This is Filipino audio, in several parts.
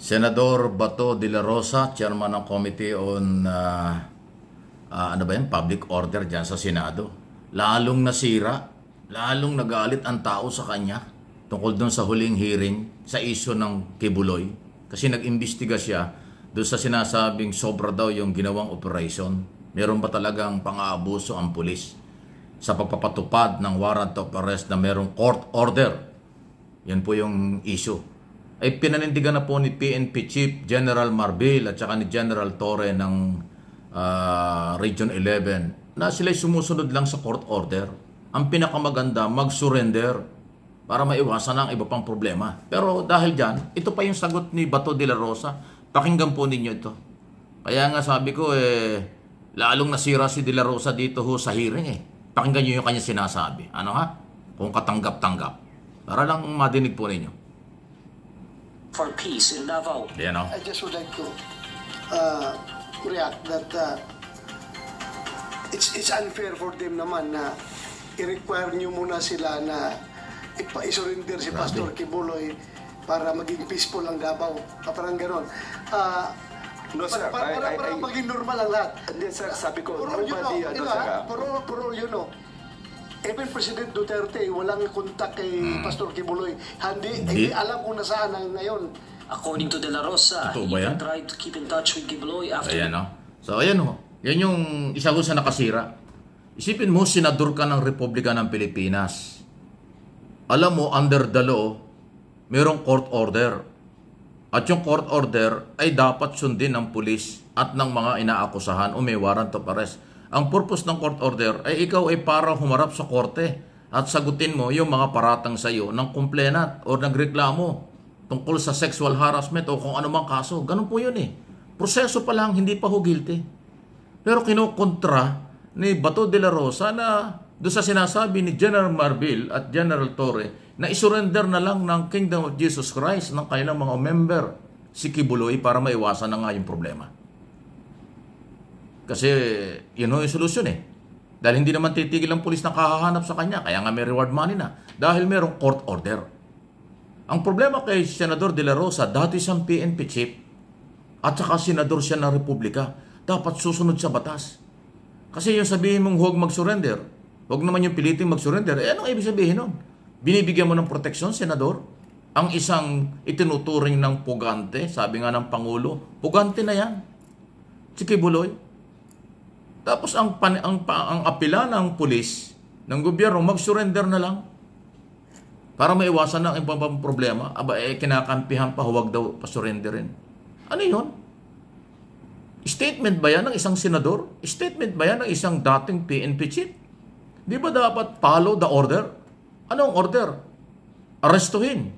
Senador Bato de la Rosa, Chairman ng Committee on Public Order dyan sa Senado. Lalong nasira, lalong nagalit ang tao sa kanya tungkol doon sa huling hearing sa issue ng Kibuloy. Kasi nag-imbestiga siya doon sa sinasabing sobra daw yung ginawang operation. Meron ba talagang pang-aabuso ang pulis sa pagpapatupad ng warrant of arrest na merong court order? Yan po yung issue. Ay pinanindigan na po ni PNP Chief General Marbil at saka ni General Torre ng Region 11 na sila'y sumusunod lang sa court order. Ang pinakamaganda, mag-surrender para maiwasan ang iba pang problema. Pero dahil dyan, ito pa yung sagot ni Bato de la Rosa. Pakinggan po ninyo ito. Kaya nga sabi ko, lalong nasira si de la Rosa dito ho sa hearing . Pakinggan nyo yung kanya sinasabi. Ano ha? Kung katanggap-tanggap. Para lang madinig po ninyo. For peace in Davao. I just would like to react that it's unfair for them naman na i-require nyo muna sila na isurrender si Pastor Kibuloy para maging peaceful ang Davao. Parang ganon. No, sir. Para maging normal ang lahat. Hindi, sir. Sabi ko, Pero nobody, pero you know, even President Duterte, walang kontak kay Pastor Kibuloy. Hindi alam kung nasaan ang ngayon. According to De La Rosa, Ito he ba yan? tried to keep in touch with Kibuloy after... Ayan o. So ayan o. Yan yung isa ko sa nakasira. Isipin mo, senador ka ng Republika ng Pilipinas. Alam mo, under the law, mayroong court order. At yung court order ay dapat sundin ng pulis at ng mga inaakusahan o may warrant of arrest. Ang purpose ng court order ay ikaw ay para humarap sa korte at sagutin mo yung mga paratang sa iyo ng complainant o nagreklamo tungkol sa sexual harassment o kung anumang kaso. Ganun po yun eh. Proseso pa lang, hindi pa ho guilty. Pero kinukontra ni Bato de la Rosa na doon sa sinasabi ni General Marbil at General Torre na isurrender na lang ng Kingdom of Jesus Christ ng kanilang mga member si Kibuloy para maiwasan na nga yung problema. Kasi yun yung solusyon eh. Dahil hindi naman titigil ang pulis na kakahanap sa kanya. Kaya nga may reward money na. Dahil mayroong court order. Ang problema kay Senador de la Rosa, dati siyang PNP chief at saka senador siya ng Republika. Dapat susunod sa batas. Kasi yung sabihin mong huwag mag-surrender, huwag naman yung piliting mag-surrender, anong ibig sabihin nun? Binibigyan mo ng proteksyon, senador? Ang isang itinuturing ng pugante, sabi nga ng Pangulo, pugante na yan. Si Kibuloy. Tapos ang apela ng pulis, ng gobyerno, mag-surrender na lang para maiwasan ng ibang problema. Kinakampihan pa, huwag daw pa-surrenderin. Ano yun? Statement ba yan ng isang senador? Statement ba yan ng isang dating PNP chief? Di ba dapat follow the order? Anong order? Arrestuhin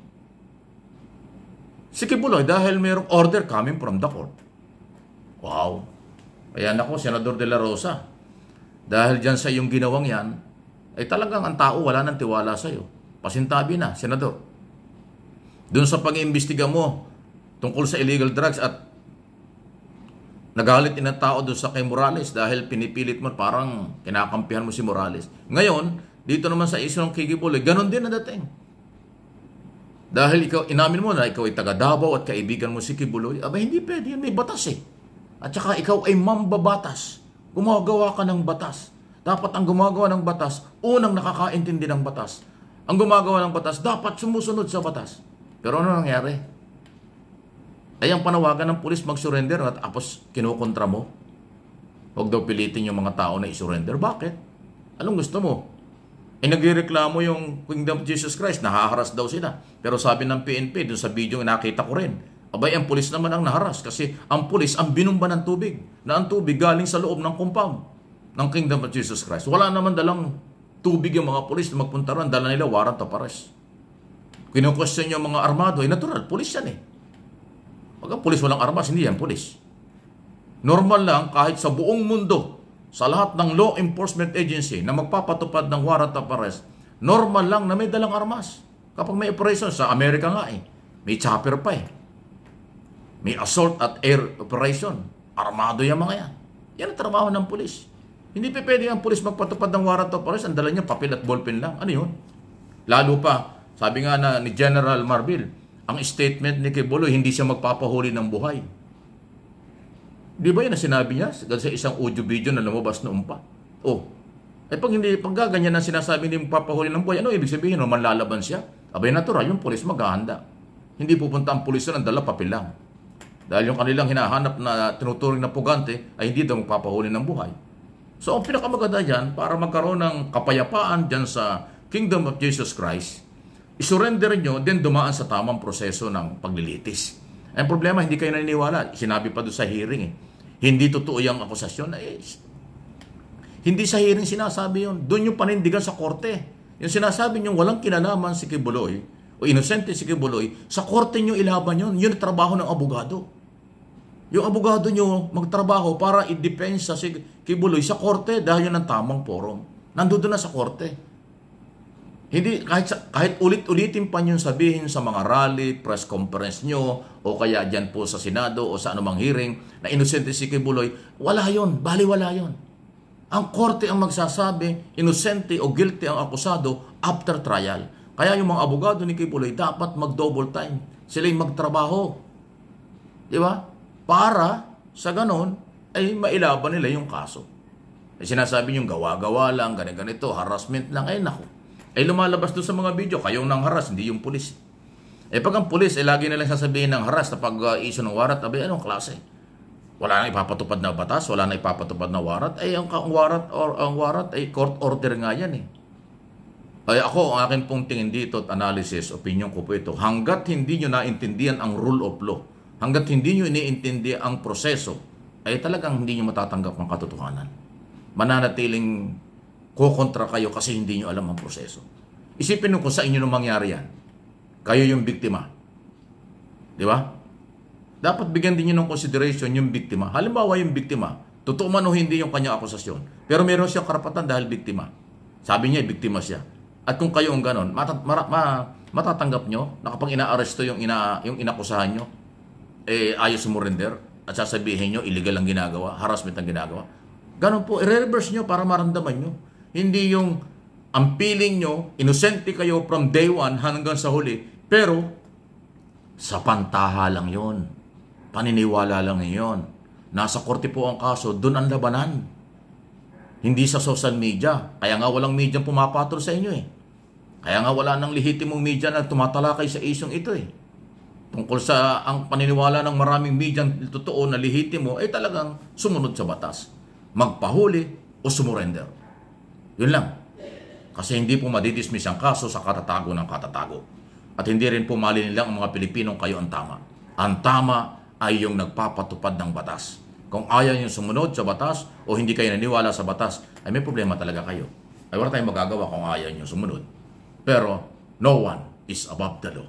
si Kibuloy dahil mayroong order coming from the court. Wow! Ayan ako, Senador de la Rosa. Dahil dyan sa iyong ginawang yan, ay talagang ang tao wala nang tiwala sa iyo. Pasintabi na, Senador. Doon sa pag-iimbestiga mo tungkol sa illegal drugs at nagalit din ang tao doon sa kay Morales dahil pinipilit mo, parang kinakampihan mo si Morales. Ngayon, dito naman sa issue ng Kibuloy, ganon din na dating. Dahil ikaw, inamin mo na ikaw ay taga Davao at kaibigan mo si Kibuloy, hindi pwede yan, may batas eh. At saka ikaw ay mambabatas. Gumagawa ka ng batas. Dapat ang gumagawa ng batas, unang nakakaintindi ng batas. Ang gumagawa ng batas, dapat sumusunod sa batas. Pero ano nangyari? Ay ang panawagan ng pulis mag-surrender at tapos kinukontra mo. Huwag daw pilitin yung mga tao na i-surrender. Bakit? Anong gusto mo? Nagreklamo yung Kingdom of Jesus Christ, nahaharas daw sila. Pero sabi ng PNP, dun sa video nakita ko rin, ang pulis naman ang naharas kasi ang pulis ang binumba ng tubig. Na ang tubig galing sa loob ng compound ng Kingdom of Jesus Christ. Wala naman dalang tubig yung mga pulis na magpunta ron. Dala nila warrant of arrest. Kinu-question yung mga armado. Natural, pulis yan eh. Pag ang pulis walang armas, hindi yan pulis. Normal lang kahit sa buong mundo, sa lahat ng law enforcement agency na magpapatupad ng warrant of arrest, normal lang na may dalang armas. Kapag may operation, sa Amerika nga eh, may chopper pa eh. May assault at air operation. Armado yung mga yan. Yan ang trabaho ng pulis. Hindi pa pwede ang pulis magpatupad ng warrant of arrest. Ang dala niya papel at ballpen lang. Ano yun? Lalo pa, sabi nga na ni General Marbil, ang statement ni Kibuloy, hindi siya magpapahuli ng buhay. Di ba yun ang sinabi niya sa isang audio video na lumabas noon pa? Pag gaganyan ang sinasabi ni magpapahuli ng buhay, ano ibig sabihin? No, manlalaban siya? Abay natural, yung pulis maghahanda. Hindi pupunta ang pulis na dala papel lang. Dahil yung kanilang hinahanap na tinuturing na pugante ay hindi daw magpapahuli ng buhay. So, ang pinakamaganda dyan, para magkaroon ng kapayapaan dyan sa Kingdom of Jesus Christ, isurrender nyo, then dumaan sa tamang proseso ng paglilitis. Ang problema, hindi kayo naniniwala. Sinabi pa doon sa hearing, hindi totoo yung akusasyon. Hindi sa hearing sinasabi yun. Doon yung panindigan sa korte. Yung sinasabi nyo, walang kinalaman si Kibuloy, o inosente si Kibuloy, sa korte nyo ilaban yun. Yun ang trabaho ng abogado. Yung abogado nyo magtrabaho para i-depensa si Kibuloy sa korte dahil yun ang tamang forum. Nandun na sa korte. Hindi, kahit ulit-ulitin pa nyo sabihin sa mga rally, press conference nyo, o kaya dyan po sa Senado o sa anumang hearing na inosente si Kibuloy, wala yun, baliwala yun. Ang korte ang magsasabi, inosente o guilty ang akusado after trial. Kaya yung mga abogado ni Kibuloy dapat mag-double time. Sila yung magtrabaho. Di ba? Para sa ganon, ay mailaban nila yung kaso. Sinasabi yung gawa-gawa lang, ganito, harassment lang, naku. Lumalabas doon sa mga video, kayong nang haras, hindi yung pulis. Pag ang pulis, lagi nilang sasabihin ng haras na pag-issue ng warat, anong klase? Wala nang ipapatupad na batas, wala nang ipapatupad na warat. Ang warat ay court order nga yan Ako, ang akin pong tingin dito at analysis, opinion ko po ito, hanggat hindi nyo naintindihan ang rule of law, hanggat hindi nyo iniintindi ang proseso, ay talagang hindi nyo matatanggap ng katotohanan. Mananatiling kukontra kayo kasi hindi nyo alam ang proseso. Isipin nyo kung sa inyo nung mangyari yan. Kayo yung biktima. Di ba? Dapat bigyan din nyo ng consideration yung biktima. Halimbawa yung biktima, totoo man o hindi yung kanyang akusasyon, pero meron siyang karapatan dahil biktima. Sabi niya, biktima siya. At kung kayo ang ganon, matatanggap nyo na kapag ina-aresto yung inakusahan nyo, ayos sumurrender at sasabihin nyo, illegal ang ginagawa, harassment ang ginagawa. Ganon po, i-reverse nyo para maramdaman nyo. Hindi yung ang feeling nyo, inosente kayo from day one hanggang sa huli, pero sa pantaha lang yon, paniniwala lang yon. Nasa korte po ang kaso, doon ang labanan. Hindi sa social media. Kaya nga walang media pumapatol sa inyo Kaya nga wala nang lehitimong media na tumatalakay sa isyong ito Tungkol sa ang paniniwala ng maraming media totoo na lehitimo ay talagang sumunod sa batas. Magpahuli o sumurrender. Yun lang. Kasi hindi po madidismiss ang kaso sa katatago ng katatago. At hindi rin po malinilang ang mga Pilipinong kayo ang tama. Ang tama ay yung nagpapatupad ng batas. Kung ayaw nyo sumunod sa batas o hindi kayo naniwala sa batas, ay may problema talaga kayo. Ay wala tayong magagawa kung ayaw nyo sumunod. Pero no one is above the law.